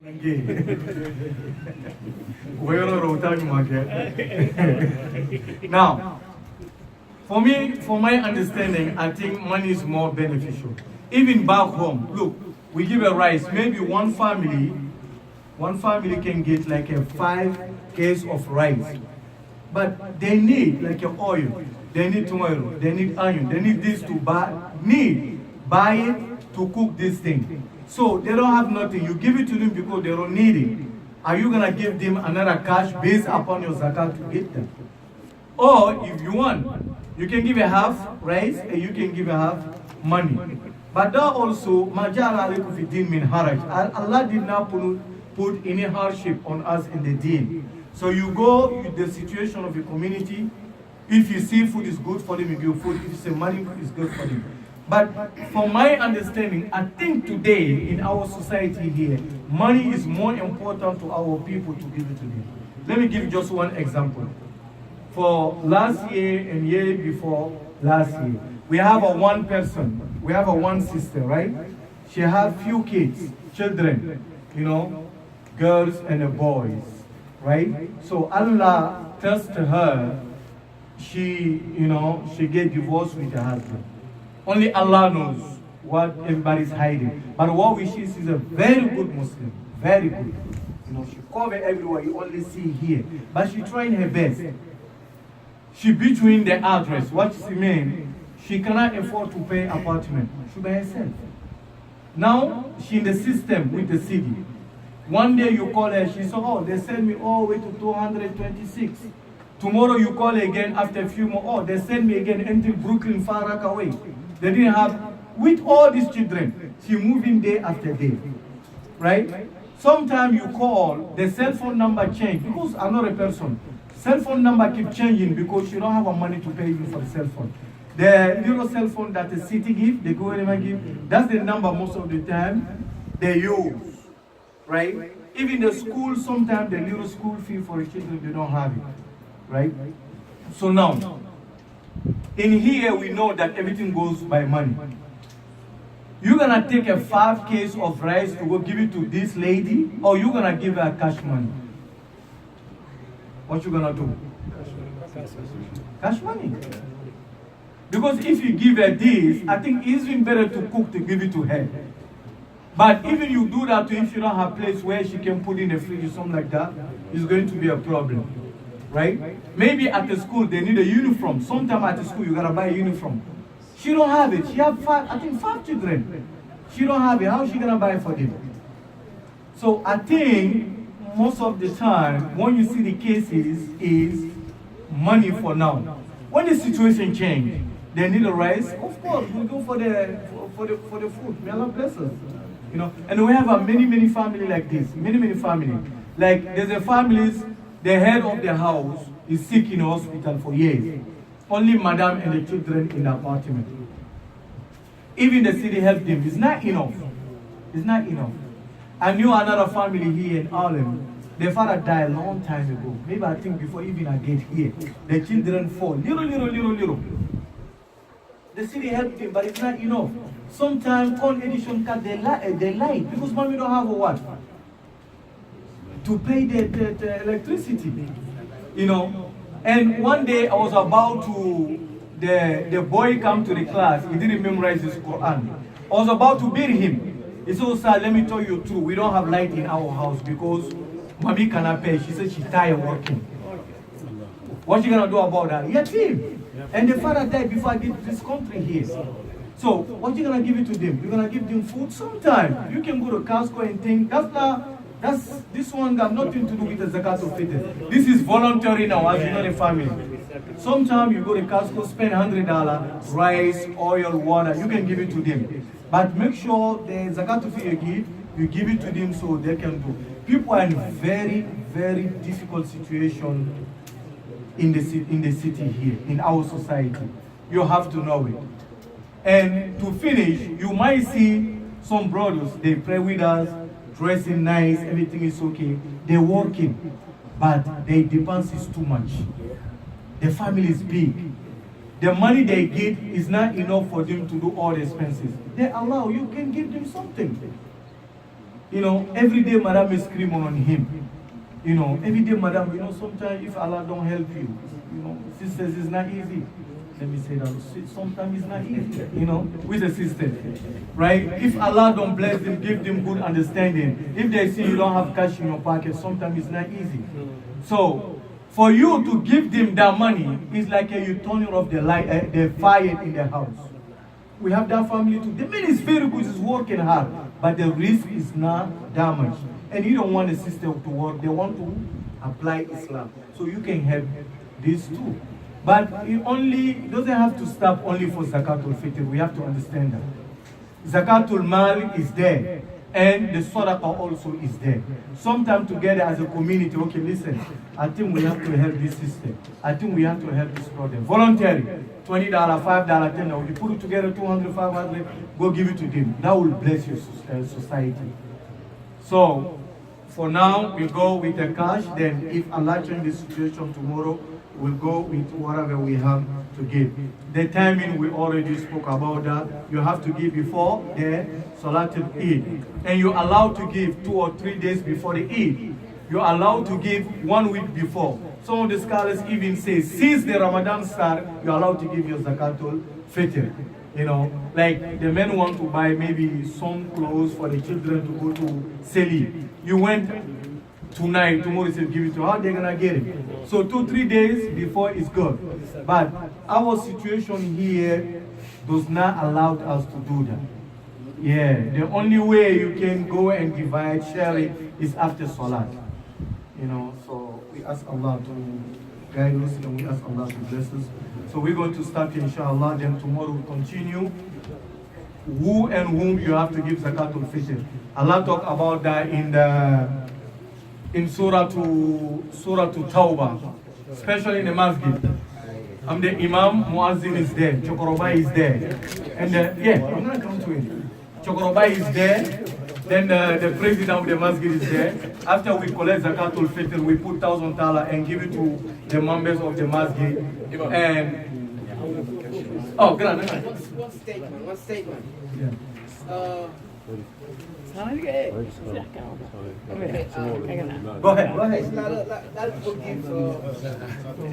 Now, for me, for my understanding, I think money is more beneficial. Even back home, look, we give a rice. Maybe one family can get like a 5 case of rice, but they need like a oil, they need tomato, they need onion, they need this to buy it to cook this thing. So they don't have nothing. You give it to them because they don't need it. Are you gonna give them another cash based upon your zakat to get them? Or if you want, you can give a half rice and you can give a half money. But that also, majala alaikum fi din min haraj. Allah did not put any hardship on us in the deen. So you go with the situation of a community. If you see food is good for them, you give food. If you say money is good for them. But from my understanding, I think today in our society here, money is more important to our people to give it to them. Let me give just one example. For last year and year before last year, we have a one person, we have a one sister, right? She has few kids, children, girls and boys, right? So Allah tested her. She get divorced with her husband. Only Allah knows what everybody's hiding. But what we see is a very good Muslim, very good. She cover everywhere. You only see here, but she trying her best. She between the address. What she mean? She cannot afford to pay apartment. She by herself. Now she in the system with the city. One day you call her, she said, "Oh, they send me all the way to 226." Tomorrow you call again after a few more. "Oh, they send me again until Brooklyn, far away." They didn't have, with all these children, she moving day after day, right? Sometimes you call, the cell phone number change because another person. Cell phone number keep changing because you don't have money to pay you for the cell phone. The little cell phone that the city give, the government give, that's the number most of the time they use, right? Even the school, sometimes the little school fee for the children, they don't have it, right? So now, in here we know that everything goes by money. You're gonna take a 5 case of rice to go give it to this lady, or you're gonna give her cash money? What you gonna do? Cash money. Because if you give her this, I think it's even better to cook to give it to her. But even you do that if you don't have a place where she can put in a fridge or something like that, it's going to be a problem. Right? Maybe at the school they need a uniform. Sometime at the school you gotta buy a uniform. She don't have it. She have five children. She don't have it. How is she gonna buy it for them? So I think most of the time when you see the cases is money for now. When the situation change, they need a rice. Of course, we go for the food. May Allah bless us. And we have many family like this. Many family. Like there's a families. The head of the house is sick in hospital for years. Only madam and the children in the apartment. Even the city helped them. It's not enough. It's not enough. I knew another family here in Harlem. Their father died a long time ago. Maybe I think before even I get here. The children fall. Little. The city helped them, but it's not enough. Sometimes on edition card they lie because mommy don't have a what? To pay the electricity, And one day I was about to, the boy come to the class, he didn't memorize his Quran. I was about to beat him. He said, "Oh, sir, let me tell you true, we don't have light in our house because mommy cannot pay." She said she's tired working. What you gonna do about that? Yatim. And the father died before I get to this country here. So what you gonna give it to them? You're gonna give them food sometime. You can go to Costco and think, this one got nothing to do with the zakat of fitr. This is voluntary now, as you know the family. Sometimes you go to Costco, spend $100, rice, oil, water, you can give it to them. But make sure the zakat of fitr you give it to them so they can do. People are in very difficult situation in the city here, in our society. You have to know it. And to finish, you might see some brothers, they pray with us, dressing nice, everything is okay. They're working, but their demands is too much. The family is big. The money they get is not enough for them to do all the expenses. They allow, you can give them something. You know, every day madam is screaming on him. You know, every day madam, you know, sometimes if Allah don't help you know, sisters, it's not easy. Let me say that. Sometimes it's not easy, you know, with a sister, right? If Allah don't bless them, give them good understanding. If they see you don't have cash in your pocket, sometimes it's not easy. So, for you to give them that money, it's like you turning off the light, the fire in the house. We have that family too. The man is very good, is working hard, but the risk is not that much. And you don't want a sister to work, they want to apply Islam. So you can help these too. But it doesn't have to stop only for Zakatul Fitr. We have to understand that. Zakatul Mal is there, and the Sadaqah also is there. Sometimes together as a community, okay, listen, I think we have to help this sister. I think we have to help this brother. Voluntary, $20, $5, $10. You put it together, 200, 500, go give it to them. That will bless your society. So, for now, we go with the cash. Then, if Allah changes the situation tomorrow, we'll go with whatever we have to give. The timing, we already spoke about that. You have to give before the Salatul Eid. And you're allowed to give 2 or 3 days before the Eid. You're allowed to give 1 week before. Some of the scholars even say, since the Ramadan start, you're allowed to give your Zakatul Fitr. You know, like the men want to buy maybe some clothes for the children to go to Seli. You went tonight, tomorrow says give it to how they're gonna get it. So 2-3 days before is good. But our situation here does not allow us to do that. Yeah, the only way you can go and divide, share it is after Salat. You know, so we ask Allah to guide us and we ask Allah to bless us. So we're going to start inshallah, then tomorrow we'll continue. Who and whom you have to give Zakatul Fitr. Allah talk about that in Surah to Tawbah, especially in the masjid. I'm the Imam, Muazzin is there, Chokorobai is there. And yeah, I'm gonna come to it. Chokorobai is there, then the president of the masjid is there. After we collect Zakatul Fitr, we put $1,000 and give it to the members of the masjid. And oh, grand. One statement. Yeah. Okay, Go ahead. Let's not forgive